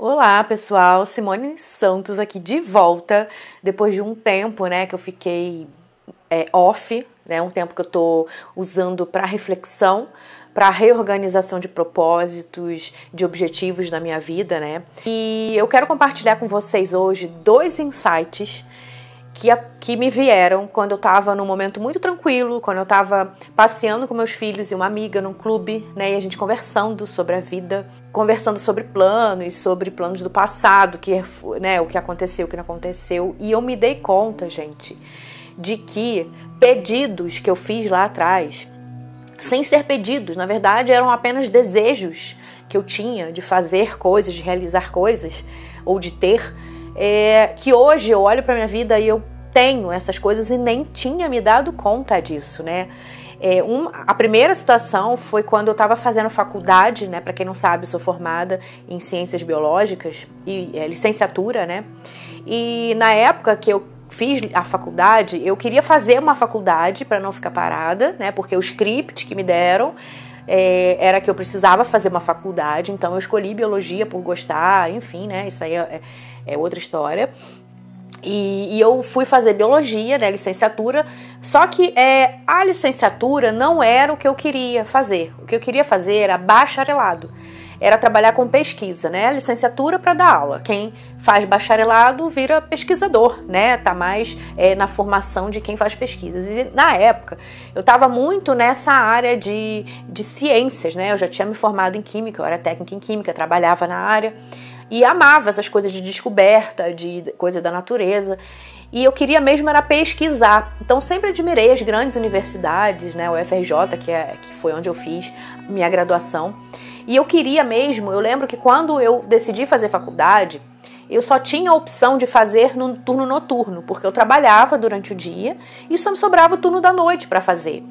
Olá, pessoal, Simone Santos aqui de volta, depois de um tempo, que eu fiquei off, um tempo que eu tô usando para reflexão, para reorganização de propósitos, de objetivos na minha vida, E eu quero compartilhar com vocês hoje 2 insights que me vieram quando eu estava num momento muito tranquilo, quando eu estava passeando com meus filhos e uma amiga num clube, e a gente conversando sobre a vida, conversando sobre planos do passado, o que aconteceu, o que não aconteceu, e eu me dei conta, gente, de que pedidos que eu fiz lá atrás, sem ser pedidos, na verdade eram apenas desejos que eu tinha de fazer coisas, de realizar coisas, ou de ter, que hoje eu olho para minha vida e eu tenho essas coisas e nem tinha me dado conta disso, A primeira situação foi quando eu estava fazendo faculdade, para quem não sabe, eu sou formada em ciências biológicas e licenciatura, E na época que eu fiz a faculdade, eu queria fazer uma faculdade para não ficar parada, porque o script que me deram era que eu precisava fazer uma faculdade, então eu escolhi biologia por gostar, enfim, isso aí é outra história. E eu fui fazer biologia, licenciatura, só que a licenciatura não era o que eu queria fazer. O que eu queria fazer era bacharelado, era trabalhar com pesquisa, licenciatura para dar aula. Quem faz bacharelado vira pesquisador, tá mais na formação de quem faz pesquisas. E na época eu estava muito nessa área de ciências, eu já tinha me formado em química, eu era técnica em química, trabalhava na área. E amava essas coisas de descoberta, de coisa da natureza. E eu queria mesmo era pesquisar. Então sempre admirei as grandes universidades, o UFRJ, que foi onde eu fiz minha graduação. E eu queria mesmo, eu lembro que quando eu decidi fazer faculdade, eu só tinha a opção de fazer no turno noturno, porque eu trabalhava durante o dia e só me sobrava o turno da noite para fazer.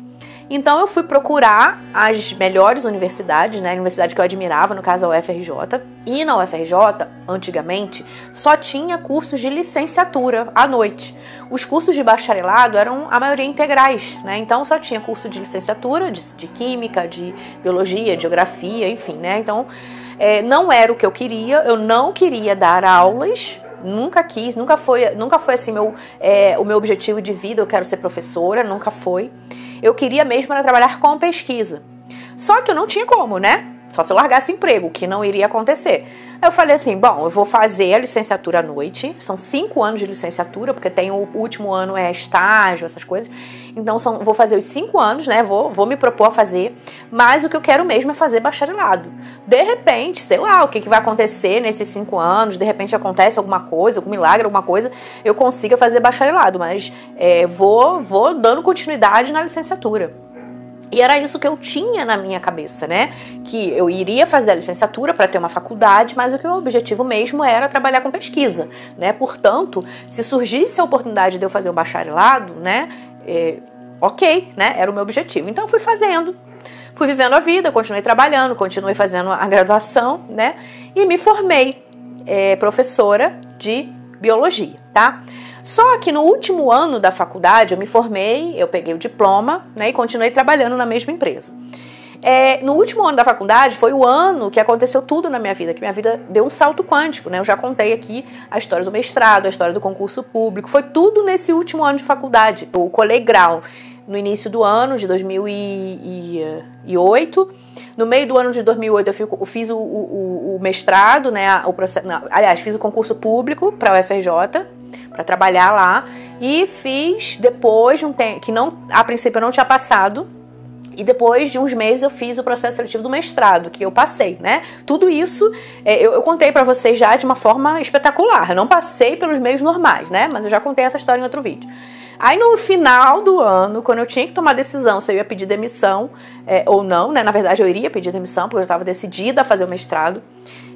Então eu fui procurar as melhores universidades, a universidade que eu admirava, no caso a UFRJ. E na UFRJ, antigamente, só tinha cursos de licenciatura à noite. Os cursos de bacharelado eram a maioria integrais, Então só tinha curso de licenciatura, de química, de biologia, de geografia, enfim, Então não era o que eu queria, eu não queria dar aulas. Nunca quis, nunca foi assim o meu objetivo de vida, eu quero ser professora, nunca foi. Eu queria mesmo era trabalhar com pesquisa. Só que eu não tinha como, Só se eu largasse o emprego, que não iria acontecer. Aí eu falei assim, bom, eu vou fazer a licenciatura à noite. São 5 anos de licenciatura, porque tem o último ano estágio, essas coisas. Então vou fazer os 5 anos, Vou me propor a fazer. Mas o que eu quero mesmo é fazer bacharelado. De repente, sei lá, o que vai acontecer nesses 5 anos. De repente acontece alguma coisa, algum milagre, alguma coisa. Eu consiga fazer bacharelado, mas vou dando continuidade na licenciatura. E era isso que eu tinha na minha cabeça, Que eu iria fazer a licenciatura para ter uma faculdade, mas o que o objetivo mesmo era trabalhar com pesquisa, Portanto, se surgisse a oportunidade de eu fazer um bacharelado, ok, Era o meu objetivo. Então eu fui fazendo, fui vivendo a vida, continuei trabalhando, continuei fazendo a graduação, E me formei professora de biologia, tá? Só que no último ano da faculdade eu me formei, eu peguei o diploma, E continuei trabalhando na mesma empresa. No último ano da faculdade foi o ano que aconteceu tudo na minha vida, que minha vida deu um salto quântico, Eu já contei aqui a história do mestrado, a história do concurso público, foi tudo nesse último ano de faculdade. Eu colei grau no início do ano de 2008, no meio do ano de 2008 eu fiz o mestrado, fiz o concurso público para a UFRJ, para trabalhar lá, e fiz depois de um tempo, que a princípio eu não tinha passado, e depois de uns meses eu fiz o processo seletivo do mestrado, que eu passei, Tudo isso eu contei para vocês já de uma forma espetacular, eu não passei pelos meios normais, Mas eu já contei essa história em outro vídeo. Aí no final do ano, quando eu tinha que tomar decisão se eu ia pedir demissão ou não, Na verdade eu iria pedir demissão, porque eu estava decidida a fazer o mestrado,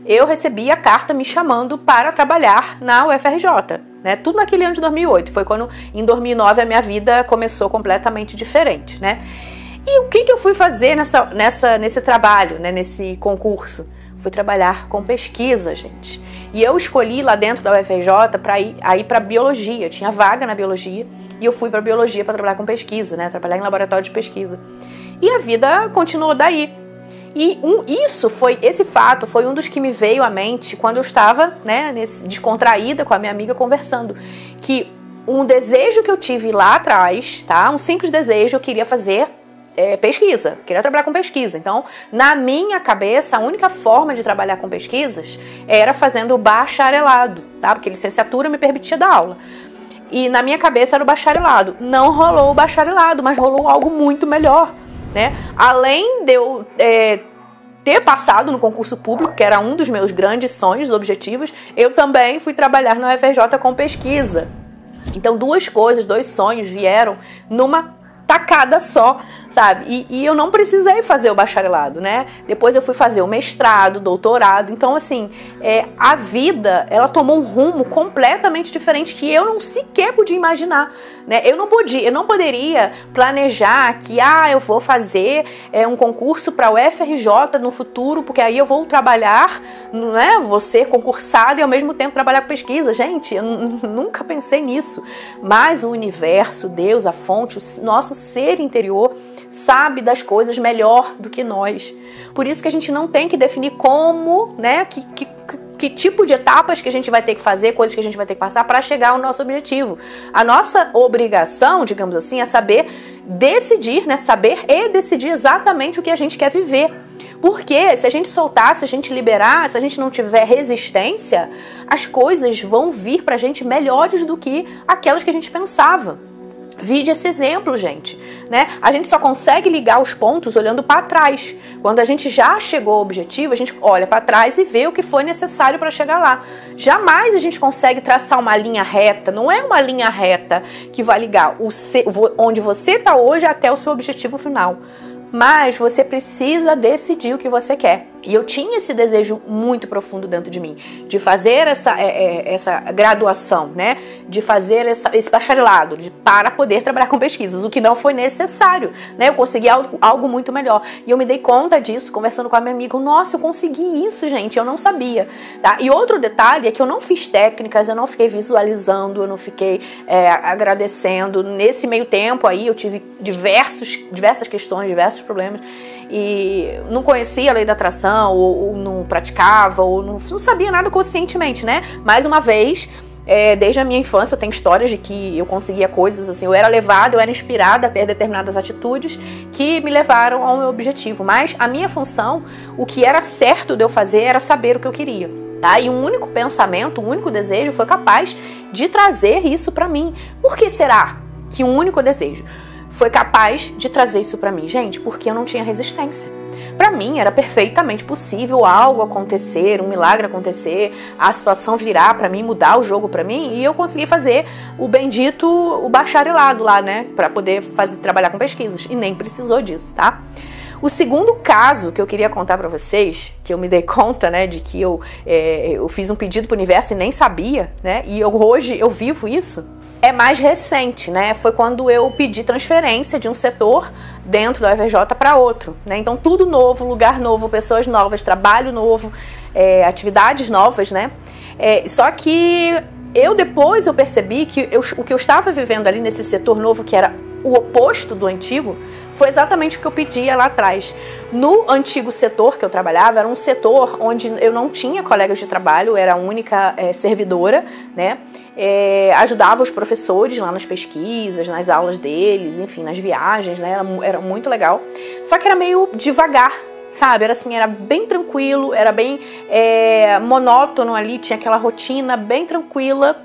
eu recebi a carta me chamando para trabalhar na UFRJ, Tudo naquele ano de 2008, foi quando em 2009 a minha vida começou completamente diferente, E o que eu fui fazer nesse trabalho, nesse concurso? Fui trabalhar com pesquisa, gente. E eu escolhi lá dentro da UFRJ para ir para biologia. Tinha vaga na biologia e eu fui para biologia para trabalhar com pesquisa, trabalhar em laboratório de pesquisa. E a vida continuou daí. E esse fato foi um dos que me veio à mente quando eu estava, né, descontraída com a minha amiga conversando, que um desejo que eu tive lá atrás, tá? Um simples desejo, eu queria fazer pesquisa, queria trabalhar com pesquisa. Então, na minha cabeça, a única forma de trabalhar com pesquisas era fazendo o bacharelado, tá? Porque licenciatura me permitia dar aula. E na minha cabeça era o bacharelado. Não rolou o bacharelado, mas rolou algo muito melhor, né? Além de eu ter passado no concurso público, que era um dos meus grandes sonhos, objetivos, eu também fui trabalhar no UFRJ com pesquisa. Então, dois sonhos vieram numa tacada só, sabe? E eu não precisei fazer o bacharelado, né? Depois eu fui fazer o mestrado, doutorado. Então, assim, a vida, ela tomou um rumo completamente diferente que eu não sequer podia imaginar, né? Eu não poderia planejar que, eu vou fazer um concurso para o UFRJ no futuro, porque aí eu vou trabalhar, né? Vou ser concursada e ao mesmo tempo trabalhar com pesquisa. Gente, eu nunca pensei nisso. Mas o universo, Deus, a fonte, o nosso ser interior sabe das coisas melhor do que nós. Por isso que a gente não tem que definir como, né, que tipo de etapas que a gente vai ter que fazer, coisas que a gente vai ter que passar para chegar ao nosso objetivo. A nossa obrigação, digamos assim, é saber decidir, né, saber e decidir exatamente o que a gente quer viver. Porque se a gente soltar, se a gente liberar, se a gente não tiver resistência, as coisas vão vir pra gente melhores do que aquelas que a gente pensava. Vide esse exemplo, gente, né? A gente só consegue ligar os pontos olhando para trás. Quando a gente já chegou ao objetivo, a gente olha para trás e vê o que foi necessário para chegar lá. Jamais a gente consegue traçar uma linha reta. Não é uma linha reta que vai ligar onde você está hoje até o seu objetivo final. Mas você precisa decidir o que você quer. E eu tinha esse desejo muito profundo dentro de mim, de fazer essa graduação, né? De fazer esse bacharelado, para poder trabalhar com pesquisas, o que não foi necessário, né? Eu consegui algo muito melhor. E eu me dei conta disso, conversando com a minha amiga. Nossa, eu consegui isso, gente, eu não sabia. Tá? E outro detalhe é que eu não fiz técnicas, eu não fiquei visualizando, eu não fiquei agradecendo. Nesse meio tempo aí, eu tive diversas questões, diversos problemas, e não conhecia a lei da atração, ou não praticava, ou não sabia nada conscientemente, né? Mais uma vez, desde a minha infância eu tenho histórias de que eu conseguia coisas assim, eu era levada, eu era inspirada a ter determinadas atitudes que me levaram ao meu objetivo, mas a minha função, o que era certo de eu fazer era saber o que eu queria, tá? E um único pensamento, um único desejo foi capaz de trazer isso pra mim. Por que será que um único desejo foi capaz de trazer isso pra mim? Gente, porque eu não tinha resistência. Pra mim era perfeitamente possível algo acontecer, um milagre acontecer, a situação virar pra mim, mudar o jogo pra mim, e eu consegui fazer o bacharelado lá, né, pra poder trabalhar com pesquisas, e nem precisou disso, tá? O segundo caso que eu queria contar pra vocês, que eu me dei conta, né, de que eu fiz um pedido pro universo e nem sabia, né, e hoje eu vivo isso, é mais recente, né? Foi quando eu pedi transferência de um setor dentro da UFRJ para outro, né? Então tudo novo, lugar novo, pessoas novas, trabalho novo, atividades novas, né? Só que depois eu percebi que o que eu estava vivendo ali nesse setor novo, que era o oposto do antigo, foi exatamente o que eu pedia lá atrás. No antigo setor que eu trabalhava, era um setor onde eu não tinha colegas de trabalho, eu era a única servidora, né? Ajudava os professores lá nas pesquisas, nas aulas deles, enfim, nas viagens, né? Era muito legal. Só que era meio devagar, sabe? Era bem tranquilo, era bem monótono ali, tinha aquela rotina bem tranquila.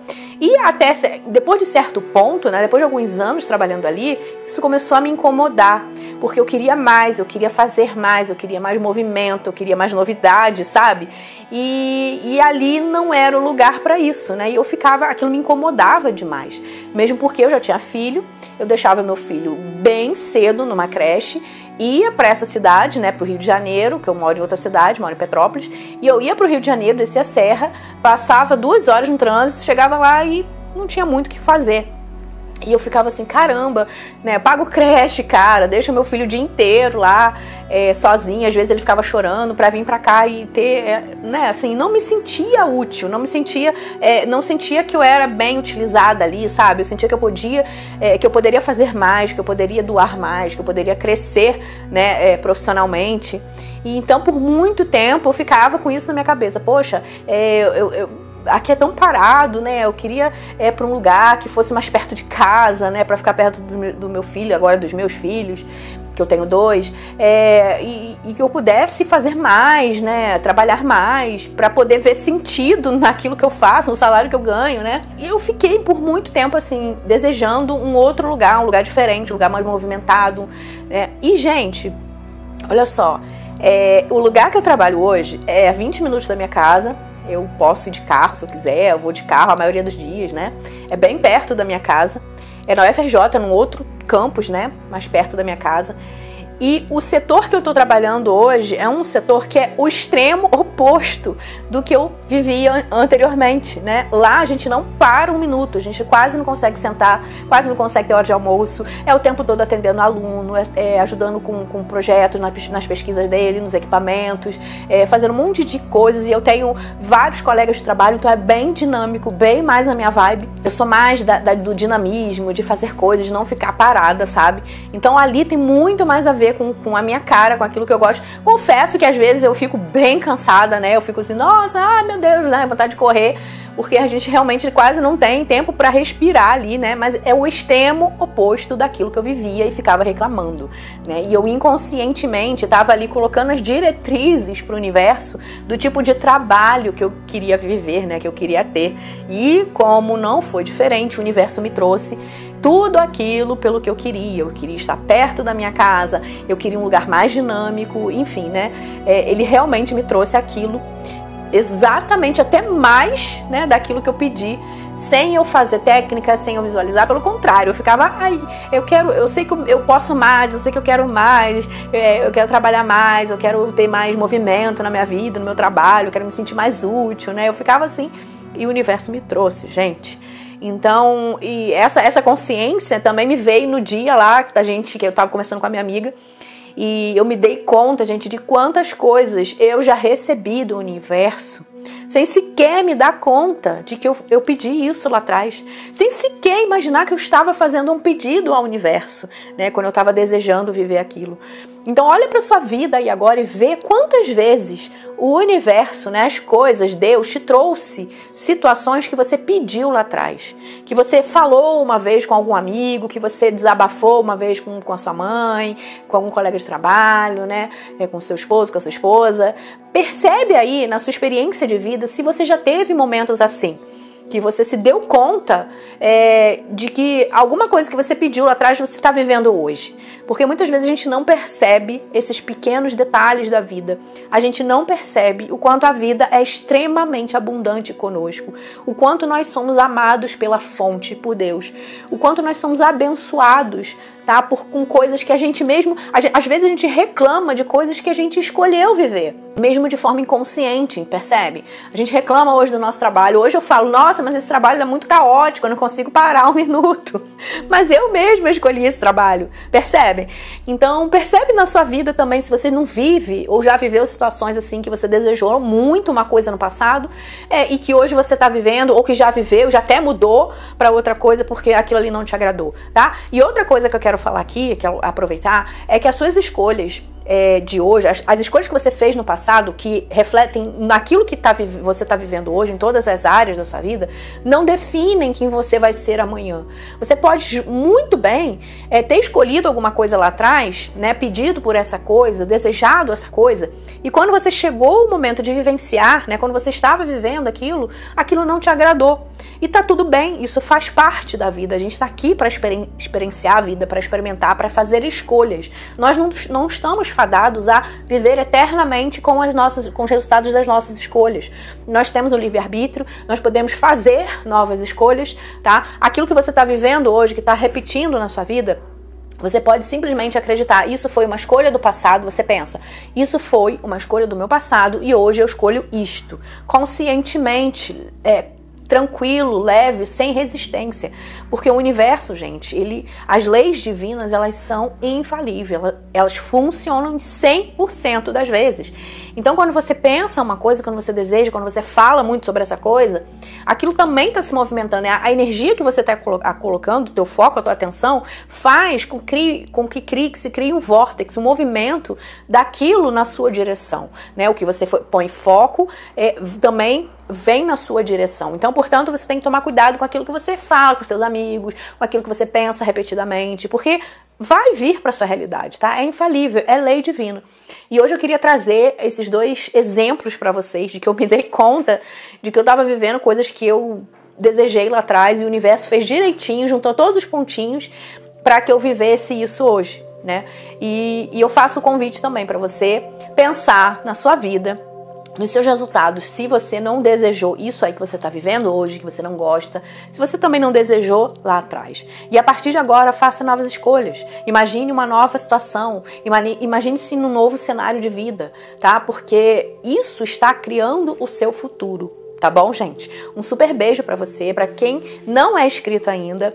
E até depois de certo ponto, né, depois de alguns anos trabalhando ali, isso começou a me incomodar, porque eu queria mais, eu queria fazer mais, eu queria mais movimento, eu queria mais novidade, sabe? E ali não era o lugar para isso, né? E aquilo me incomodava demais, mesmo porque eu já tinha filho, eu deixava meu filho bem cedo numa creche, ia para essa cidade, né, para o Rio de Janeiro, que eu moro em outra cidade, moro em Petrópolis, e eu ia para o Rio de Janeiro, descia a serra, passava 2 horas no trânsito, chegava lá e não tinha muito o que fazer. E eu ficava assim, caramba, né, pago creche, cara, deixa meu filho o dia inteiro lá, sozinho, às vezes ele ficava chorando pra vir pra cá e ter, né, assim, não me sentia útil, não sentia que eu era bem utilizada ali, sabe? Eu sentia que eu poderia fazer mais, que eu poderia doar mais, que eu poderia crescer, né, profissionalmente. E então, por muito tempo, eu ficava com isso na minha cabeça. Poxa, aqui é tão parado, né? Eu queria para um lugar que fosse mais perto de casa, né? Para ficar perto do meu filho, agora dos meus filhos, que eu tenho 2, e que eu pudesse fazer mais, né? Trabalhar mais, para poder ver sentido naquilo que eu faço, no salário que eu ganho, né? E eu fiquei por muito tempo, assim, desejando um outro lugar, um lugar diferente, um lugar mais movimentado, né? E, gente, olha só, o lugar que eu trabalho hoje é a 20 minutos da minha casa. Eu posso ir de carro se eu quiser, eu vou de carro a maioria dos dias, né? É bem perto da minha casa. É na UFRJ, num outro campus, né? Mais perto da minha casa. E o setor que eu tô trabalhando hoje é um setor que é o extremo oposto do que eu vivia anteriormente, né? Lá a gente não para um minuto, a gente quase não consegue sentar, quase não consegue ter hora de almoço, é o tempo todo atendendo aluno, ajudando com projetos nas pesquisas dele, nos equipamentos, fazendo um monte de coisas. E eu tenho vários colegas de trabalho, então é bem dinâmico, bem mais a minha vibe. Eu sou mais do dinamismo, de fazer coisas, de não ficar parada, sabe? Então ali tem muito mais a ver com a minha cara, com aquilo que eu gosto. Confesso que às vezes eu fico bem cansada, né? Eu fico assim, nossa, ai meu Deus, né? Vontade de correr, porque a gente realmente quase não tem tempo para respirar ali, né? Mas é o extremo oposto daquilo que eu vivia e ficava reclamando, né? E eu inconscientemente estava ali colocando as diretrizes para o universo do tipo de trabalho que eu queria viver, né? Que eu queria ter. E como não foi diferente, o universo me trouxe tudo aquilo pelo que eu queria. Eu queria estar perto da minha casa, eu queria um lugar mais dinâmico, enfim, né? Ele realmente me trouxe aquilo, exatamente até mais, né, daquilo que eu pedi, sem eu fazer técnica, sem eu visualizar. Pelo contrário, eu ficava, eu sei que eu posso mais, eu sei que eu quero mais, eu quero trabalhar mais, eu quero ter mais movimento na minha vida, no meu trabalho, eu quero me sentir mais útil, né? Eu ficava assim, e o universo me trouxe, gente. Então, e essa consciência também me veio no dia lá que eu tava conversando com a minha amiga, e eu me dei conta, gente, de quantas coisas eu já recebi do universo, sem sequer me dar conta de que eu pedi isso lá atrás, sem sequer imaginar que eu estava fazendo um pedido ao universo, né, quando eu estava desejando viver aquilo. Então olha para sua vida aí agora e vê quantas vezes o universo, né, as coisas, Deus te trouxe situações que você pediu lá atrás, que você falou uma vez com algum amigo, que você desabafou uma vez com a sua mãe, com algum colega de trabalho, né, com seu esposo, com a sua esposa. Percebe aí na sua experiência de vida se você já teve momentos assim, que você se deu conta de que alguma coisa que você pediu lá atrás você está vivendo hoje. Porque muitas vezes a gente não percebe esses pequenos detalhes da vida. A gente não percebe o quanto a vida é extremamente abundante conosco. O quanto nós somos amados pela fonte, por Deus. O quanto nós somos abençoados, tá? Com coisas que a gente mesmo... Às vezes a gente reclama de coisas que a gente escolheu viver. Mesmo de forma inconsciente, percebe? A gente reclama hoje do nosso trabalho. Hoje eu falo, nossa, mas esse trabalho é muito caótico, eu não consigo parar um minuto. Mas eu mesma escolhi esse trabalho, percebe? Então, percebe na sua vida também, se você não vive ou já viveu situações assim que você desejou muito uma coisa no passado e que hoje você está vivendo, ou que já viveu, já até mudou para outra coisa porque aquilo ali não te agradou, tá? E outra coisa que eu quero falar aqui, que eu aproveitar, é que as suas escolhas de hoje, as escolhas que você fez no passado, que refletem naquilo que você está vivendo hoje, em todas as áreas da sua vida, não definem quem você vai ser amanhã. Você pode muito bem ter escolhido alguma coisa lá atrás, né, pedido por essa coisa, desejado essa coisa, e quando você chegou o momento de vivenciar, né, quando você estava vivendo aquilo não te agradou. E tá tudo bem, isso faz parte da vida. A gente está aqui para experienciar a vida, para experimentar, para fazer escolhas. Nós não estamos fadados a viver eternamente com os resultados das nossas escolhas. Nós temos o livre-arbítrio, nós podemos fazer novas escolhas, tá? Aquilo que você está vivendo hoje, que está repetindo na sua vida, você pode simplesmente acreditar, isso foi uma escolha do passado. Você pensa, isso foi uma escolha do meu passado e hoje eu escolho isto. Conscientemente, tranquilo, leve, sem resistência. Porque o universo, gente, as leis divinas, elas são infalíveis, elas funcionam em 100% das vezes. Então, quando você pensa uma coisa, quando você deseja, quando você fala muito sobre essa coisa, aquilo também está se movimentando. A energia que você está colocando, o teu foco, a tua atenção, faz com que se crie um vórtice, um movimento daquilo na sua direção, né? O que você põe foco também vem na sua direção. Então, portanto, você tem que tomar cuidado com aquilo que você fala com os seus amigos, com aquilo que você pensa repetidamente, porque vai vir para sua realidade, tá? É infalível, é lei divina. E hoje eu queria trazer esses 2 exemplos para vocês de que eu me dei conta de que eu estava vivendo coisas que eu desejei lá atrás e o universo fez direitinho, juntou todos os pontinhos para que eu vivesse isso hoje, né? E eu faço o convite também para você pensar na sua vida, nos seus resultados, se você não desejou isso aí que você está vivendo hoje, que você não gosta, se você também não desejou lá atrás. E a partir de agora, faça novas escolhas. Imagine uma nova situação, imagine-se num novo cenário de vida, tá? Porque isso está criando o seu futuro. Tá bom, gente? Um super beijo pra você. Pra quem não é inscrito ainda,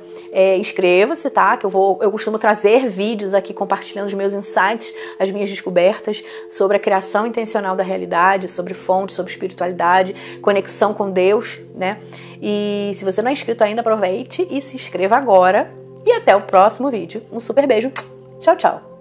inscreva-se, tá? Que eu costumo trazer vídeos aqui compartilhando os meus insights, as minhas descobertas sobre a criação intencional da realidade, sobre fontes, sobre espiritualidade, conexão com Deus, né? E se você não é inscrito ainda, aproveite e se inscreva agora. E até o próximo vídeo. Um super beijo. Tchau, tchau.